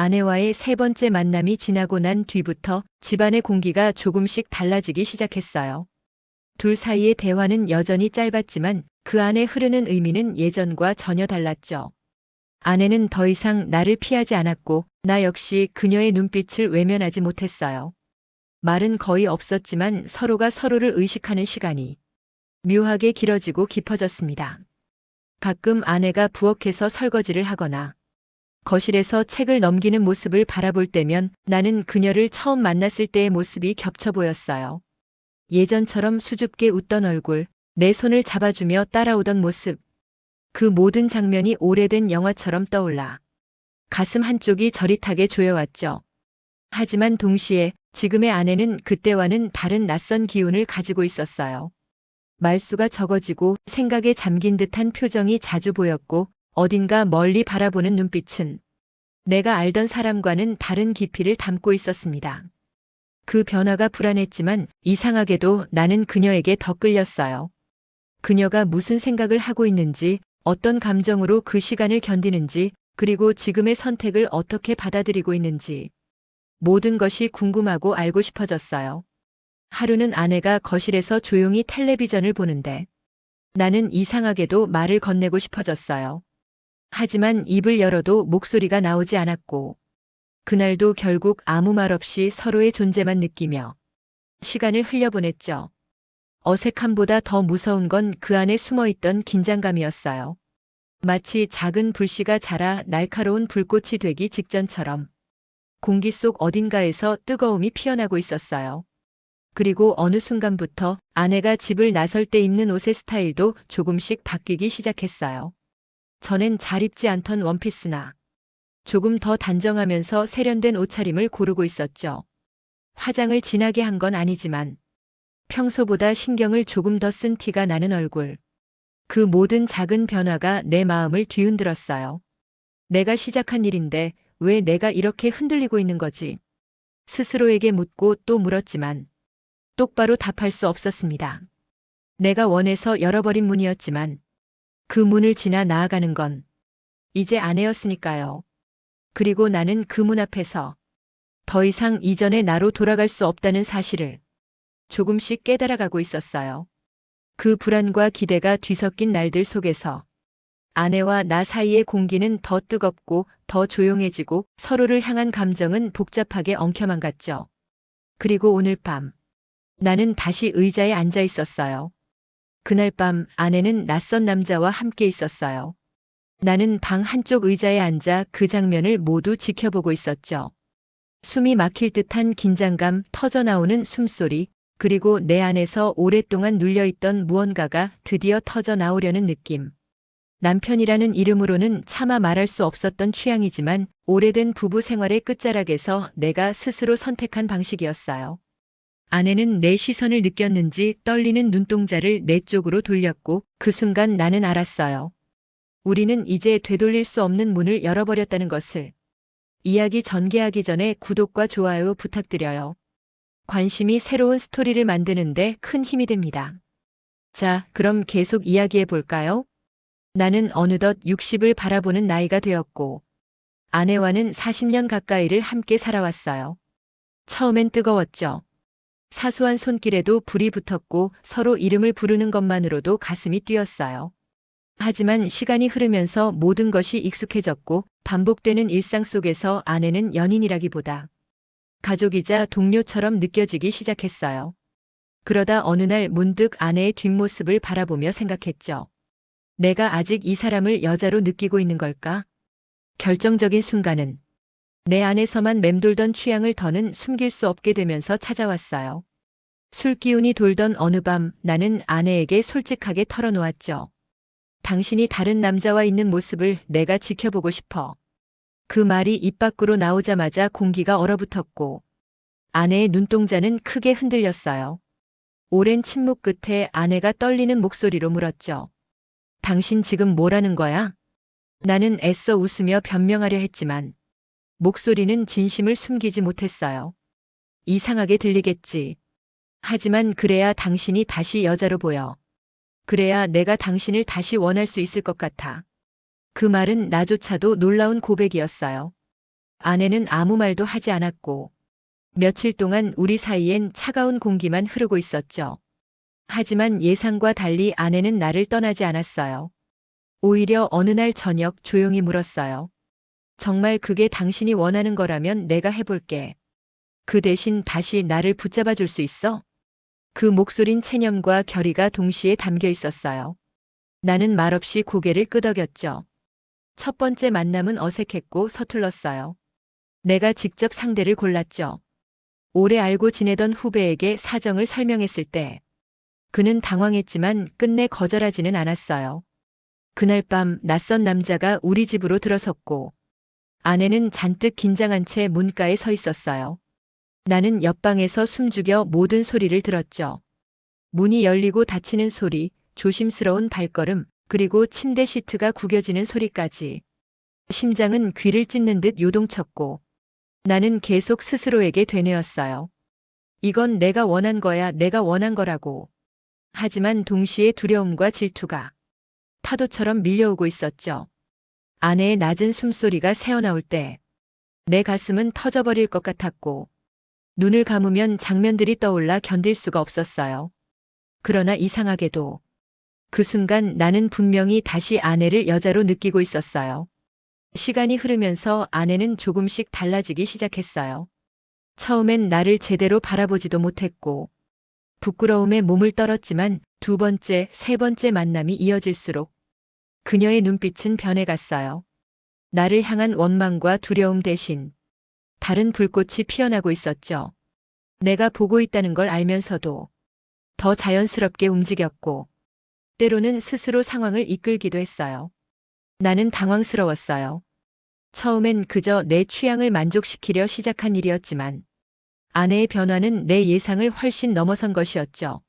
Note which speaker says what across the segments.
Speaker 1: 아내와의 세 번째 만남이 지나고 난 뒤부터 집안의 공기가 조금씩 달라지기 시작했어요. 둘 사이의 대화는 여전히 짧았지만 그 안에 흐르는 의미는 예전과 전혀 달랐죠. 아내는 더 이상 나를 피하지 않았고 나 역시 그녀의 눈빛을 외면하지 못했어요. 말은 거의 없었지만 서로가 서로를 의식하는 시간이 묘하게 길어지고 깊어졌습니다. 가끔 아내가 부엌에서 설거지를 하거나 거실에서 책을 넘기는 모습을 바라볼 때면 나는 그녀를 처음 만났을 때의 모습이 겹쳐 보였어요. 예전처럼 수줍게 웃던 얼굴, 내 손을 잡아주며 따라오던 모습. 그 모든 장면이 오래된 영화처럼 떠올라 가슴 한쪽이 저릿하게 조여왔죠. 하지만 동시에 지금의 아내는 그때와는 다른 낯선 기운을 가지고 있었어요. 말수가 적어지고 생각에 잠긴 듯한 표정이 자주 보였고 어딘가 멀리 바라보는 눈빛은 내가 알던 사람과는 다른 깊이를 담고 있었습니다. 그 변화가 불안했지만 이상하게도 나는 그녀에게 더 끌렸어요. 그녀가 무슨 생각을 하고 있는지, 어떤 감정으로 그 시간을 견디는지, 그리고 지금의 선택을 어떻게 받아들이고 있는지 모든 것이 궁금하고 알고 싶어졌어요. 하루는 아내가 거실에서 조용히 텔레비전을 보는데 나는 이상하게도 말을 건네고 싶어졌어요. 하지만 입을 열어도 목소리가 나오지 않았고 그날도 결국 아무 말 없이 서로의 존재만 느끼며 시간을 흘려보냈죠. 어색함보다 더 무서운 건 그 안에 숨어있던 긴장감이었어요. 마치 작은 불씨가 자라 날카로운 불꽃이 되기 직전처럼 공기 속 어딘가에서 뜨거움이 피어나고 있었어요. 그리고 어느 순간부터 아내가 집을 나설 때 입는 옷의 스타일도 조금씩 바뀌기 시작했어요. 전엔 잘 입지 않던 원피스나 조금 더 단정하면서 세련된 옷차림을 고르고 있었죠. 화장을 진하게 한 건 아니지만 평소보다 신경을 조금 더 쓴 티가 나는 얼굴. 그 모든 작은 변화가 내 마음을 뒤흔들었어요. 내가 시작한 일인데 왜 내가 이렇게 흔들리고 있는 거지? 스스로에게 묻고 또 물었지만 똑바로 답할 수 없었습니다. 내가 원해서 열어버린 문이었지만 그 문을 지나 나아가는 건 이제 아내였으니까요. 그리고 나는 그 문 앞에서 더 이상 이전의 나로 돌아갈 수 없다는 사실을 조금씩 깨달아가고 있었어요. 그 불안과 기대가 뒤섞인 날들 속에서 아내와 나 사이의 공기는 더 뜨겁고 더 조용해지고 서로를 향한 감정은 복잡하게 엉켜만 갔죠. 그리고 오늘 밤 나는 다시 의자에 앉아 있었어요. 그날 밤 아내는 낯선 남자와 함께 있었어요. 나는 방 한쪽 의자에 앉아 그 장면을 모두 지켜보고 있었죠. 숨이 막힐 듯한 긴장감, 터져나오는 숨소리, 그리고 내 안에서 오랫동안 눌려있던 무언가가 드디어 터져나오려는 느낌. 남편이라는 이름으로는 차마 말할 수 없었던 취향이지만 오래된 부부 생활의 끝자락에서 내가 스스로 선택한 방식이었어요. 아내는 내 시선을 느꼈는지 떨리는 눈동자를 내 쪽으로 돌렸고 그 순간 나는 알았어요. 우리는 이제 되돌릴 수 없는 문을 열어버렸다는 것을. 이야기 전개하기 전에 구독과 좋아요 부탁드려요. 관심이 새로운 스토리를 만드는데 큰 힘이 됩니다. 자, 그럼 계속 이야기해 볼까요? 나는 어느덧 60을 바라보는 나이가 되었고 아내와는 40년 가까이를 함께 살아왔어요. 처음엔 뜨거웠죠. 사소한 손길에도 불이 붙었고 서로 이름을 부르는 것만으로도 가슴이 뛰었어요. 하지만 시간이 흐르면서 모든 것이 익숙해졌고 반복되는 일상 속에서 아내는 연인이라기보다 가족이자 동료처럼 느껴지기 시작했어요. 그러다 어느 날 문득 아내의 뒷모습을 바라보며 생각했죠. 내가 아직 이 사람을 여자로 느끼고 있는 걸까? 결정적인 순간은 내 안에서만 맴돌던 취향을 더는 숨길 수 없게 되면서 찾아왔어요. 술 기운이 돌던 어느 밤 나는 아내에게 솔직하게 털어놓았죠. 당신이 다른 남자와 있는 모습을 내가 지켜보고 싶어. 그 말이 입 밖으로 나오자마자 공기가 얼어붙었고 아내의 눈동자는 크게 흔들렸어요. 오랜 침묵 끝에 아내가 떨리는 목소리로 물었죠. 당신 지금 뭐라는 거야? 나는 애써 웃으며 변명하려 했지만 목소리는 진심을 숨기지 못했어요. 이상하게 들리겠지. 하지만 그래야 당신이 다시 여자로 보여. 그래야 내가 당신을 다시 원할 수 있을 것 같아. 그 말은 나조차도 놀라운 고백이었어요. 아내는 아무 말도 하지 않았고, 며칠 동안 우리 사이엔 차가운 공기만 흐르고 있었죠. 하지만 예상과 달리 아내는 나를 떠나지 않았어요. 오히려 어느 날 저녁 조용히 물었어요. 정말 그게 당신이 원하는 거라면 내가 해볼게. 그 대신 다시 나를 붙잡아 줄 수 있어? 그 목소린 체념과 결의가 동시에 담겨 있었어요. 나는 말없이 고개를 끄덕였죠. 첫 번째 만남은 어색했고 서툴렀어요. 내가 직접 상대를 골랐죠. 오래 알고 지내던 후배에게 사정을 설명했을 때 그는 당황했지만 끝내 거절하지는 않았어요. 그날 밤 낯선 남자가 우리 집으로 들어섰고 아내는 잔뜩 긴장한 채 문가에 서 있었어요. 나는 옆방에서 숨죽여 모든 소리를 들었죠. 문이 열리고 닫히는 소리, 조심스러운 발걸음, 그리고 침대 시트가 구겨지는 소리까지. 심장은 귀를 찢는 듯 요동쳤고 나는 계속 스스로에게 되뇌었어요. 이건 내가 원한 거야, 내가 원한 거라고. 하지만 동시에 두려움과 질투가 파도처럼 밀려오고 있었죠. 아내의 낮은 숨소리가 새어나올 때 내 가슴은 터져버릴 것 같았고 눈을 감으면 장면들이 떠올라 견딜 수가 없었어요. 그러나 이상하게도 그 순간 나는 분명히 다시 아내를 여자로 느끼고 있었어요. 시간이 흐르면서 아내는 조금씩 달라지기 시작했어요. 처음엔 나를 제대로 바라보지도 못했고 부끄러움에 몸을 떨었지만 두 번째, 세 번째 만남이 이어질수록 그녀의 눈빛은 변해갔어요. 나를 향한 원망과 두려움 대신 다른 불꽃이 피어나고 있었죠. 내가 보고 있다는 걸 알면서도 더 자연스럽게 움직였고 때로는 스스로 상황을 이끌기도 했어요. 나는 당황스러웠어요. 처음엔 그저 내 취향을 만족시키려 시작한 일이었지만 아내의 변화는 내 예상을 훨씬 넘어선 것이었죠.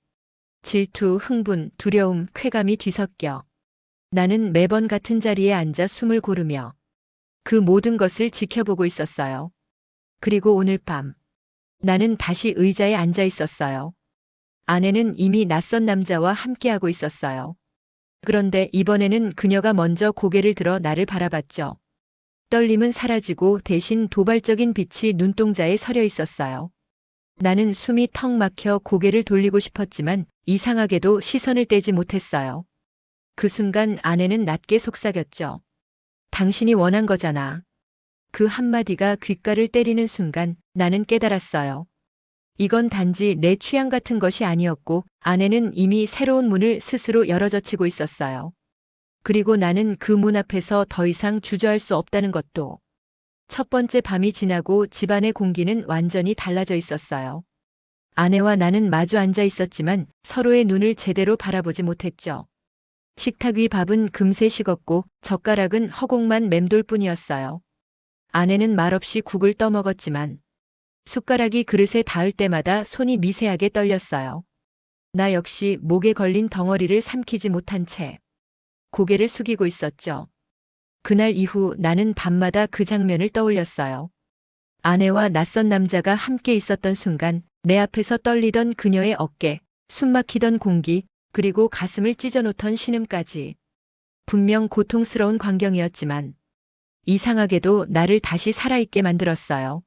Speaker 1: 질투, 흥분, 두려움, 쾌감이 뒤섞여 나는 매번 같은 자리에 앉아 숨을 고르며 그 모든 것을 지켜보고 있었어요. 그리고 오늘 밤 나는 다시 의자에 앉아 있었어요. 아내는 이미 낯선 남자와 함께하고 있었어요. 그런데 이번에는 그녀가 먼저 고개를 들어 나를 바라봤죠. 떨림은 사라지고 대신 도발적인 빛이 눈동자에 서려 있었어요. 나는 숨이 턱 막혀 고개를 돌리고 싶었지만 이상하게도 시선을 떼지 못했어요. 그 순간 아내는 낮게 속삭였죠. 당신이 원한 거잖아. 그 한마디가 귓가를 때리는 순간 나는 깨달았어요. 이건 단지 내 취향 같은 것이 아니었고 아내는 이미 새로운 문을 스스로 열어젖히고 있었어요. 그리고 나는 그 문 앞에서 더 이상 주저할 수 없다는 것도. 첫 번째 밤이 지나고 집안의 공기는 완전히 달라져 있었어요. 아내와 나는 마주 앉아 있었지만 서로의 눈을 제대로 바라보지 못했죠. 식탁 위 밥은 금세 식었고 젓가락은 허공만 맴돌 뿐이었어요. 아내는 말없이 국을 떠먹었지만 숟가락이 그릇에 닿을 때마다 손이 미세하게 떨렸어요. 나 역시 목에 걸린 덩어리를 삼키지 못한 채 고개를 숙이고 있었죠. 그날 이후 나는 밤마다 그 장면을 떠올렸어요. 아내와 낯선 남자가 함께 있었던 순간 내 앞에서 떨리던 그녀의 어깨, 숨막히던 공기, 그리고 가슴을 찢어놓던 신음까지. 분명 고통스러운 광경이었지만 이상하게도 나를 다시 살아있게 만들었어요.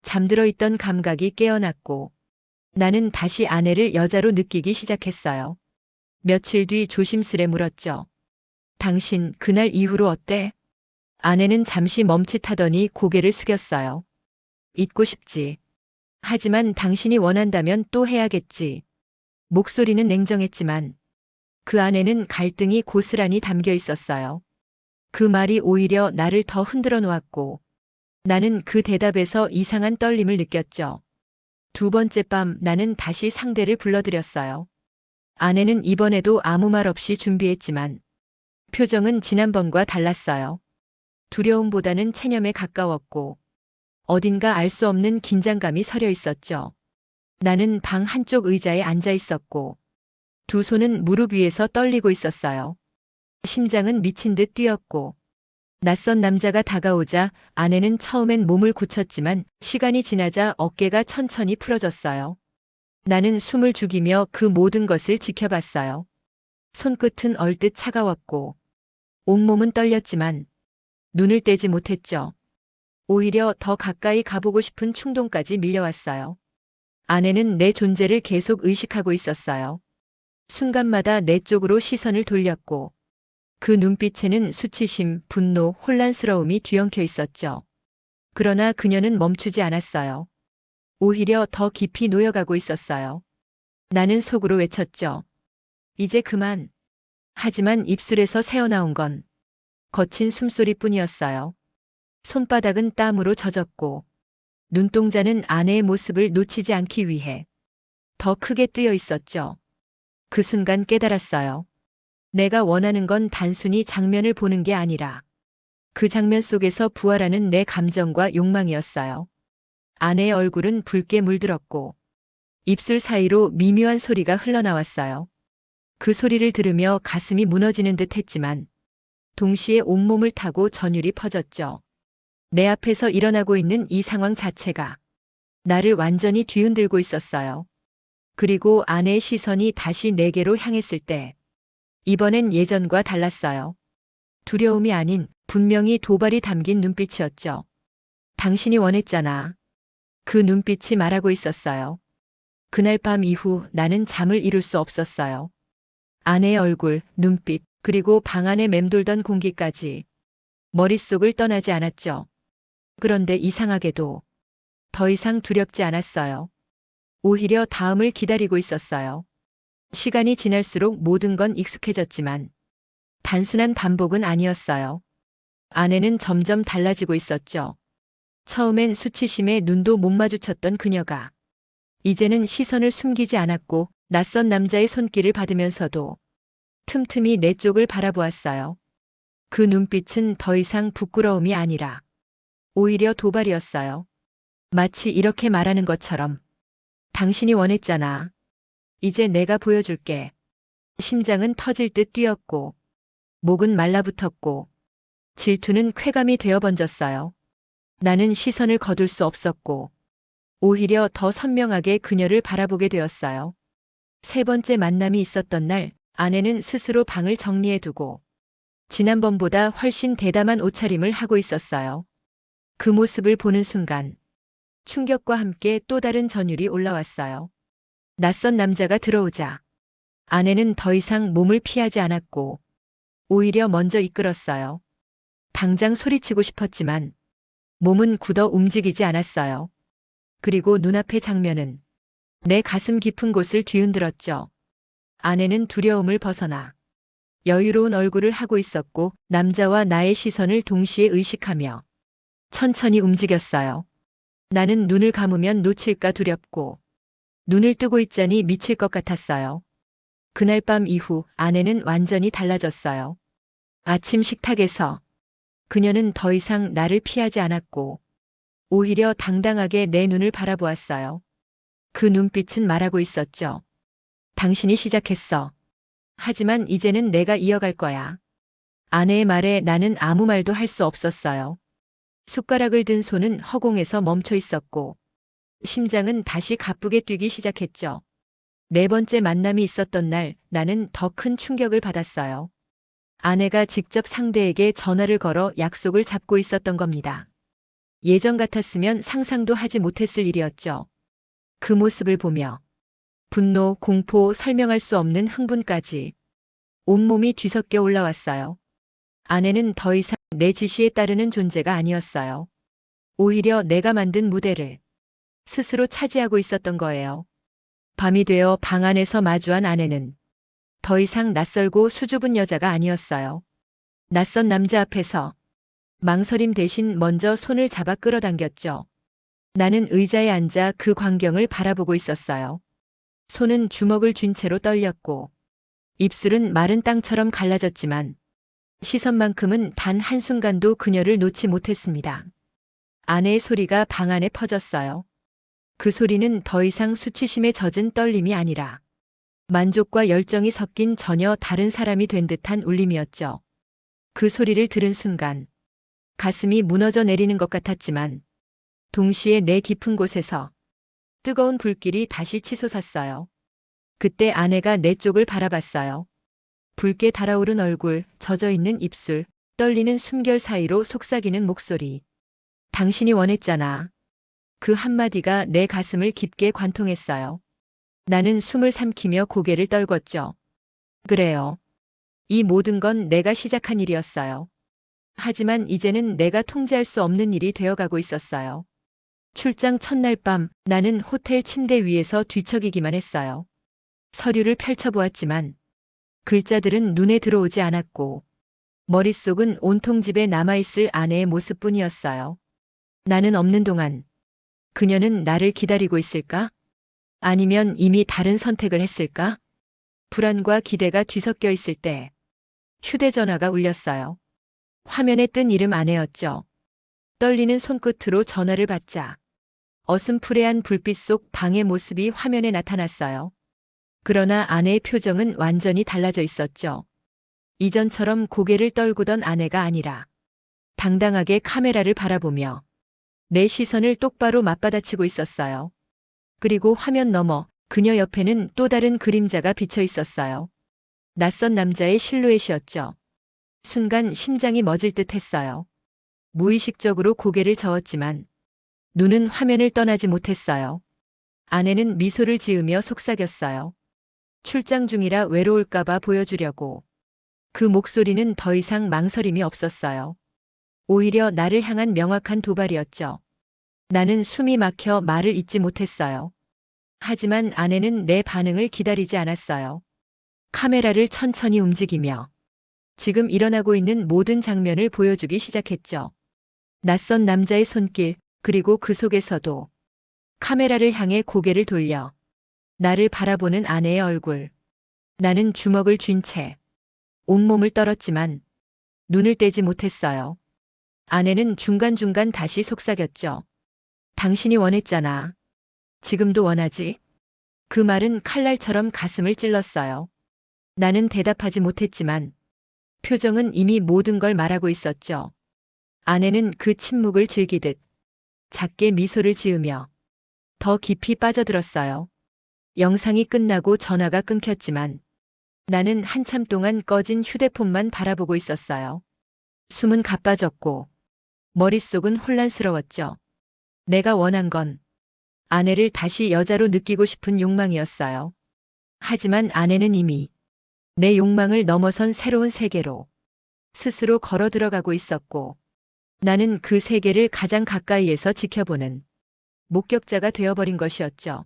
Speaker 1: 잠들어 있던 감각이 깨어났고 나는 다시 아내를 여자로 느끼기 시작했어요. 며칠 뒤 조심스레 물었죠. 당신 그날 이후로 어때? 아내는 잠시 멈칫하더니 고개를 숙였어요. 잊고 싶지. 하지만 당신이 원한다면 또 해야겠지. 목소리는 냉정했지만 그 안에는 갈등이 고스란히 담겨 있었어요. 그 말이 오히려 나를 더 흔들어 놓았고 나는 그 대답에서 이상한 떨림을 느꼈죠. 두 번째 밤 나는 다시 상대를 불러들였어요. 아내는 이번에도 아무 말 없이 준비했지만 표정은 지난번과 달랐어요. 두려움보다는 체념에 가까웠고 어딘가 알 수 없는 긴장감이 서려 있었죠. 나는 방 한쪽 의자에 앉아 있었고 두 손은 무릎 위에서 떨리고 있었어요. 심장은 미친 듯 뛰었고 낯선 남자가 다가오자 아내는 처음엔 몸을 굳혔지만 시간이 지나자 어깨가 천천히 풀어졌어요. 나는 숨을 죽이며 그 모든 것을 지켜봤어요. 손끝은 얼뜻 차가웠고 온몸은 떨렸지만 눈을 떼지 못했죠. 오히려 더 가까이 가보고 싶은 충동까지 밀려왔어요. 아내는 내 존재를 계속 의식하고 있었어요. 순간마다 내 쪽으로 시선을 돌렸고 그 눈빛에는 수치심, 분노, 혼란스러움이 뒤엉켜 있었죠. 그러나 그녀는 멈추지 않았어요. 오히려 더 깊이 놓여가고 있었어요. 나는 속으로 외쳤죠. 이제 그만. 하지만 입술에서 새어나온 건 거친 숨소리뿐이었어요. 손바닥은 땀으로 젖었고 눈동자는 아내의 모습을 놓치지 않기 위해 더 크게 뜨여 있었죠. 그 순간 깨달았어요. 내가 원하는 건 단순히 장면을 보는 게 아니라 그 장면 속에서 부활하는 내 감정과 욕망이었어요. 아내의 얼굴은 붉게 물들었고 입술 사이로 미묘한 소리가 흘러나왔어요. 그 소리를 들으며 가슴이 무너지는 듯 했지만 동시에 온몸을 타고 전율이 퍼졌죠. 내 앞에서 일어나고 있는 이 상황 자체가 나를 완전히 뒤흔들고 있었어요. 그리고 아내의 시선이 다시 내게로 향했을 때 이번엔 예전과 달랐어요. 두려움이 아닌 분명히 도발이 담긴 눈빛이었죠. 당신이 원했잖아. 그 눈빛이 말하고 있었어요. 그날 밤 이후 나는 잠을 이룰 수 없었어요. 아내의 얼굴, 눈빛, 그리고 방 안에 맴돌던 공기까지 머릿속을 떠나지 않았죠. 그런데 이상하게도 더 이상 두렵지 않았어요. 오히려 다음을 기다리고 있었어요. 시간이 지날수록 모든 건 익숙해졌지만 단순한 반복은 아니었어요. 아내는 점점 달라지고 있었죠. 처음엔 수치심에 눈도 못 마주쳤던 그녀가 이제는 시선을 숨기지 않았고 낯선 남자의 손길을 받으면서도 틈틈이 내 쪽을 바라보았어요. 그 눈빛은 더 이상 부끄러움이 아니라 오히려 도발이었어요. 마치 이렇게 말하는 것처럼 당신이 원했잖아. 이제 내가 보여줄게. 심장은 터질 듯 뛰었고 목은 말라붙었고 질투는 쾌감이 되어 번졌어요. 나는 시선을 거둘 수 없었고 오히려 더 선명하게 그녀를 바라보게 되었어요. 세 번째 만남이 있었던 날 아내는 스스로 방을 정리해두고 지난번보다 훨씬 대담한 옷차림을 하고 있었어요. 그 모습을 보는 순간 충격과 함께 또 다른 전율이 올라왔어요. 낯선 남자가 들어오자 아내는 더 이상 몸을 피하지 않았고 오히려 먼저 이끌었어요. 당장 소리치고 싶었지만 몸은 굳어 움직이지 않았어요. 그리고 눈앞의 장면은 내 가슴 깊은 곳을 뒤흔들었죠. 아내는 두려움을 벗어나 여유로운 얼굴을 하고 있었고 남자와 나의 시선을 동시에 의식하며 천천히 움직였어요. 나는 눈을 감으면 놓칠까 두렵고 눈을 뜨고 있자니 미칠 것 같았어요. 그날 밤 이후 아내는 완전히 달라졌어요. 아침 식탁에서 그녀는 더 이상 나를 피하지 않았고 오히려 당당하게 내 눈을 바라보았어요. 그 눈빛은 말하고 있었죠. 당신이 시작했어. 하지만 이제는 내가 이어갈 거야. 아내의 말에 나는 아무 말도 할 수 없었어요. 숟가락을 든 손은 허공에서 멈춰 있었고 심장은 다시 가쁘게 뛰기 시작했죠. 네 번째 만남이 있었던 날 나는 더 큰 충격을 받았어요. 아내가 직접 상대에게 전화를 걸어 약속을 잡고 있었던 겁니다. 예전 같았으면 상상도 하지 못했을 일이었죠. 그 모습을 보며 분노, 공포, 설명할 수 없는 흥분까지 온몸이 뒤섞여 올라왔어요. 아내는 더 이상 내 지시에 따르는 존재가 아니었어요. 오히려 내가 만든 무대를 스스로 차지하고 있었던 거예요. 밤이 되어 방 안에서 마주한 아내는 더 이상 낯설고 수줍은 여자가 아니었어요. 낯선 남자 앞에서 망설임 대신 먼저 손을 잡아 끌어당겼죠. 나는 의자에 앉아 그 광경을 바라보고 있었어요. 손은 주먹을 쥔 채로 떨렸고 입술은 마른 땅처럼 갈라졌지만 시선만큼은 단 한순간도 그녀를 놓지 못했습니다. 아내의 소리가 방 안에 퍼졌어요. 그 소리는 더 이상 수치심에 젖은 떨림이 아니라 만족과 열정이 섞인 전혀 다른 사람이 된 듯한 울림이었죠. 그 소리를 들은 순간 가슴이 무너져 내리는 것 같았지만 동시에 내 깊은 곳에서 뜨거운 불길이 다시 치솟았어요. 그때 아내가 내 쪽을 바라봤어요. 붉게 달아오른 얼굴, 젖어있는 입술, 떨리는 숨결 사이로 속삭이는 목소리. 당신이 원했잖아. 그 한마디가 내 가슴을 깊게 관통했어요. 나는 숨을 삼키며 고개를 떨궜죠. 그래요. 이 모든 건 내가 시작한 일이었어요. 하지만 이제는 내가 통제할 수 없는 일이 되어가고 있었어요. 출장 첫날 밤 나는 호텔 침대 위에서 뒤척이기만 했어요. 서류를 펼쳐보았지만 글자들은 눈에 들어오지 않았고 머릿속은 온통 집에 남아있을 아내의 모습뿐이었어요. 나는 없는 동안 그녀는 나를 기다리고 있을까? 아니면 이미 다른 선택을 했을까? 불안과 기대가 뒤섞여 있을 때 휴대전화가 울렸어요. 화면에 뜬 이름 아내였죠. 떨리는 손끝으로 전화를 받자 어슴푸레한 불빛 속 방의 모습이 화면에 나타났어요. 그러나 아내의 표정은 완전히 달라져 있었죠. 이전처럼 고개를 떨구던 아내가 아니라 당당하게 카메라를 바라보며 내 시선을 똑바로 맞받아치고 있었어요. 그리고 화면 너머 그녀 옆에는 또 다른 그림자가 비쳐 있었어요. 낯선 남자의 실루엣이었죠. 순간 심장이 멎을 듯 했어요. 무의식적으로 고개를 저었지만 눈은 화면을 떠나지 못했어요. 아내는 미소를 지으며 속삭였어요. 출장 중이라 외로울까봐 보여주려고. 그 목소리는 더 이상 망설임이 없었어요. 오히려 나를 향한 명확한 도발이었죠. 나는 숨이 막혀 말을 잇지 못했어요. 하지만 아내는 내 반응을 기다리지 않았어요. 카메라를 천천히 움직이며 지금 일어나고 있는 모든 장면을 보여주기 시작했죠. 낯선 남자의 손길, 그리고 그 속에서도 카메라를 향해 고개를 돌려 나를 바라보는 아내의 얼굴. 나는 주먹을 쥔 채 온몸을 떨었지만 눈을 떼지 못했어요. 아내는 중간중간 다시 속삭였죠. 당신이 원했잖아. 지금도 원하지? 그 말은 칼날처럼 가슴을 찔렀어요. 나는 대답하지 못했지만 표정은 이미 모든 걸 말하고 있었죠. 아내는 그 침묵을 즐기듯 작게 미소를 지으며 더 깊이 빠져들었어요. 영상이 끝나고 전화가 끊겼지만 나는 한참 동안 꺼진 휴대폰만 바라보고 있었어요. 숨은 가빠졌고 머릿속은 혼란스러웠죠. 내가 원한 건 아내를 다시 여자로 느끼고 싶은 욕망이었어요. 하지만 아내는 이미 내 욕망을 넘어선 새로운 세계로 스스로 걸어 들어가고 있었고 나는 그 세계를 가장 가까이에서 지켜보는 목격자가 되어버린 것이었죠.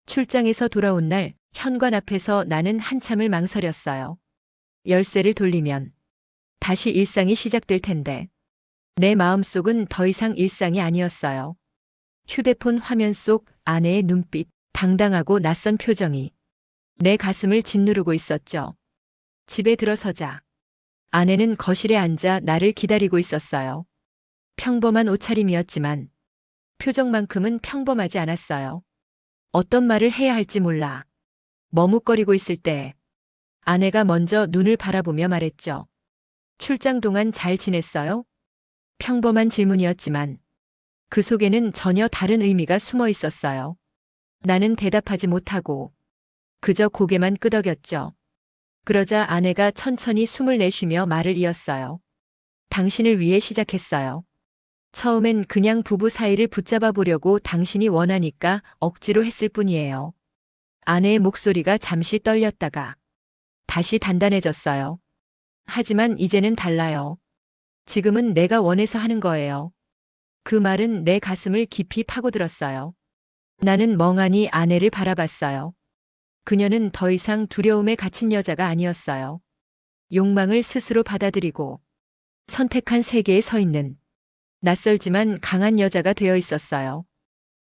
Speaker 1: 출장에서 돌아온 날 현관 앞에서 나는 한참을 망설였어요. 열쇠를 돌리면 다시 일상이 시작될 텐데 내 마음속은 더 이상 일상이 아니었어요. 휴대폰 화면 속 아내의 눈빛, 당당하고 낯선 표정이 내 가슴을 짓누르고 있었죠. 집에 들어서자 아내는 거실에 앉아 나를 기다리고 있었어요. 평범한 옷차림이었지만 표정만큼은 평범하지 않았어요. 어떤 말을 해야 할지 몰라 머뭇거리고 있을 때 아내가 먼저 눈을 바라보며 말했죠. 출장 동안 잘 지냈어요? 평범한 질문이었지만 그 속에는 전혀 다른 의미가 숨어 있었어요. 나는 대답하지 못하고 그저 고개만 끄덕였죠. 그러자 아내가 천천히 숨을 내쉬며 말을 이었어요. 당신을 위해 시작했어요. 처음엔 그냥 부부 사이를 붙잡아 보려고 당신이 원하니까 억지로 했을 뿐이에요. 아내의 목소리가 잠시 떨렸다가 다시 단단해졌어요. 하지만 이제는 달라요. 지금은 내가 원해서 하는 거예요. 그 말은 내 가슴을 깊이 파고들었어요. 나는 멍하니 아내를 바라봤어요. 그녀는 더 이상 두려움에 갇힌 여자가 아니었어요. 욕망을 스스로 받아들이고 선택한 세계에 서 있는 낯설지만 강한 여자가 되어 있었어요.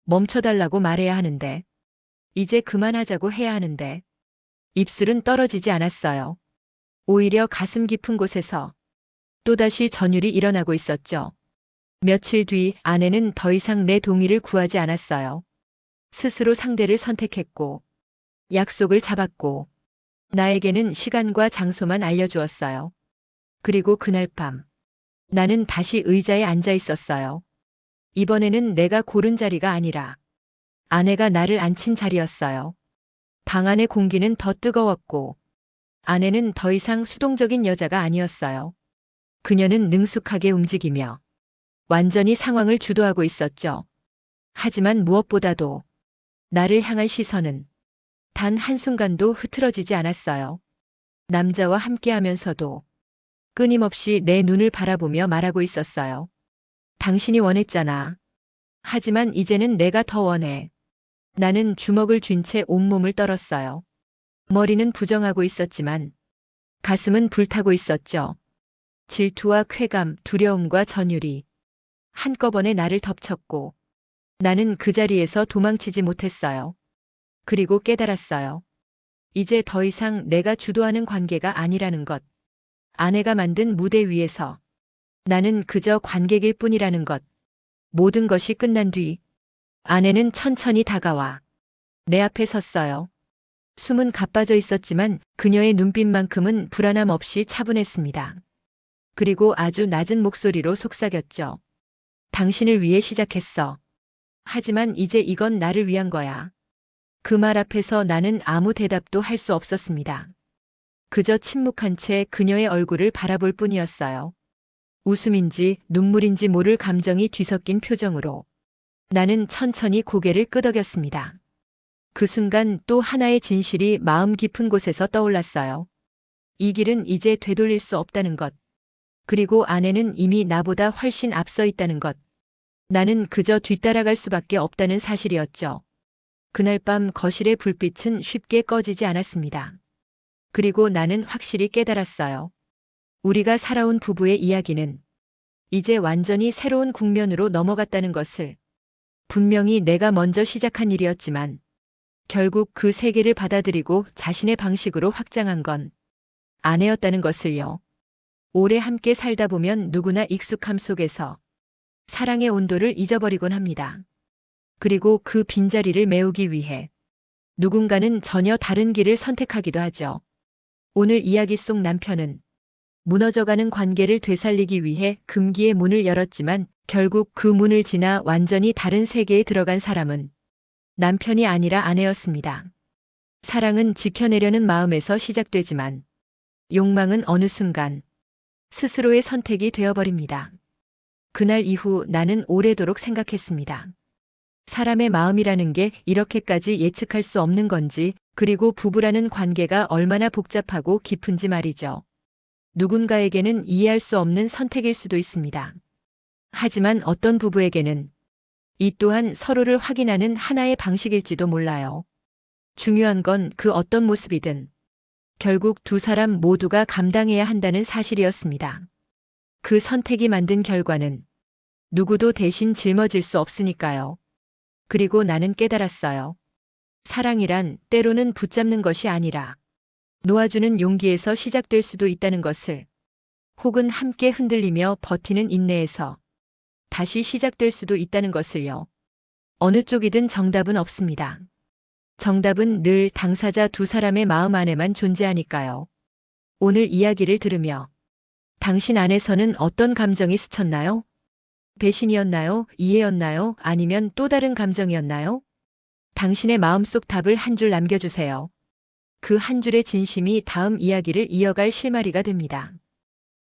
Speaker 1: 멈춰달라고 말해야 하는데, 이제 그만하자고 해야 하는데, 입술은 떨어지지 않았어요. 오히려 가슴 깊은 곳에서 또다시 전율이 일어나고 있었죠. 며칠 뒤 아내는 더 이상 내 동의를 구하지 않았어요. 스스로 상대를 선택했고, 약속을 잡았고, 나에게는 시간과 장소만 알려주었어요. 그리고 그날 밤, 나는 다시 의자에 앉아 있었어요. 이번에는 내가 고른 자리가 아니라 아내가 나를 앉힌 자리였어요. 방 안의 공기는 더 뜨거웠고 아내는 더 이상 수동적인 여자가 아니었어요. 그녀는 능숙하게 움직이며 완전히 상황을 주도하고 있었죠. 하지만 무엇보다도 나를 향한 시선은 단 한순간도 흐트러지지 않았어요. 남자와 함께하면서도 끊임없이 내 눈을 바라보며 말하고 있었어요. 당신이 원했잖아. 하지만 이제는 내가 더 원해. 나는 주먹을 쥔 채 온몸을 떨었어요. 머리는 부정하고 있었지만 가슴은 불타고 있었죠. 질투와 쾌감, 두려움과 전율이 한꺼번에 나를 덮쳤고 나는 그 자리에서 도망치지 못했어요. 그리고 깨달았어요. 이제 더 이상 내가 주도하는 관계가 아니라는 것. 아내가 만든 무대 위에서 나는 그저 관객일 뿐이라는 것. 모든 것이 끝난 뒤 아내는 천천히 다가와 내 앞에 섰어요. 숨은 가빠져 있었지만 그녀의 눈빛만큼은 불안함 없이 차분했습니다. 그리고 아주 낮은 목소리로 속삭였죠. 당신을 위해 시작했어. 하지만 이제 이건 나를 위한 거야. 그 말 앞에서 나는 아무 대답도 할 수 없었습니다. 그저 침묵한 채 그녀의 얼굴을 바라볼 뿐이었어요. 웃음인지 눈물인지 모를 감정이 뒤섞인 표정으로 나는 천천히 고개를 끄덕였습니다. 그 순간 또 하나의 진실이 마음 깊은 곳에서 떠올랐어요. 이 길은 이제 되돌릴 수 없다는 것. 그리고 아내는 이미 나보다 훨씬 앞서 있다는 것. 나는 그저 뒤따라갈 수밖에 없다는 사실이었죠. 그날 밤 거실의 불빛은 쉽게 꺼지지 않았습니다. 그리고 나는 확실히 깨달았어요. 우리가 살아온 부부의 이야기는 이제 완전히 새로운 국면으로 넘어갔다는 것을. 분명히 내가 먼저 시작한 일이었지만 결국 그 세계를 받아들이고 자신의 방식으로 확장한 건 아내였다는 것을요. 오래 함께 살다 보면 누구나 익숙함 속에서 사랑의 온도를 잊어버리곤 합니다. 그리고 그 빈자리를 메우기 위해 누군가는 전혀 다른 길을 선택하기도 하죠. 오늘 이야기 속 남편은 무너져가는 관계를 되살리기 위해 금기의 문을 열었지만 결국 그 문을 지나 완전히 다른 세계에 들어간 사람은 남편이 아니라 아내였습니다. 사랑은 지켜내려는 마음에서 시작되지만 욕망은 어느 순간 스스로의 선택이 되어버립니다. 그날 이후 나는 오래도록 생각했습니다. 사람의 마음이라는 게 이렇게까지 예측할 수 없는 건지, 그리고 부부라는 관계가 얼마나 복잡하고 깊은지 말이죠. 누군가에게는 이해할 수 없는 선택일 수도 있습니다. 하지만 어떤 부부에게는 이 또한 서로를 확인하는 하나의 방식일지도 몰라요. 중요한 건 그 어떤 모습이든 결국 두 사람 모두가 감당해야 한다는 사실이었습니다. 그 선택이 만든 결과는 누구도 대신 짊어질 수 없으니까요. 그리고 나는 깨달았어요. 사랑이란 때로는 붙잡는 것이 아니라 놓아주는 용기에서 시작될 수도 있다는 것을, 혹은 함께 흔들리며 버티는 인내에서 다시 시작될 수도 있다는 것을요. 어느 쪽이든 정답은 없습니다. 정답은 늘 당사자 두 사람의 마음 안에만 존재하니까요. 오늘 이야기를 들으며 당신 안에서는 어떤 감정이 스쳤나요? 배신이었나요? 이해였나요? 아니면 또 다른 감정이었나요? 당신의 마음속 답을 한 줄 남겨주세요. 그 한 줄의 진심이 다음 이야기를 이어갈 실마리가 됩니다.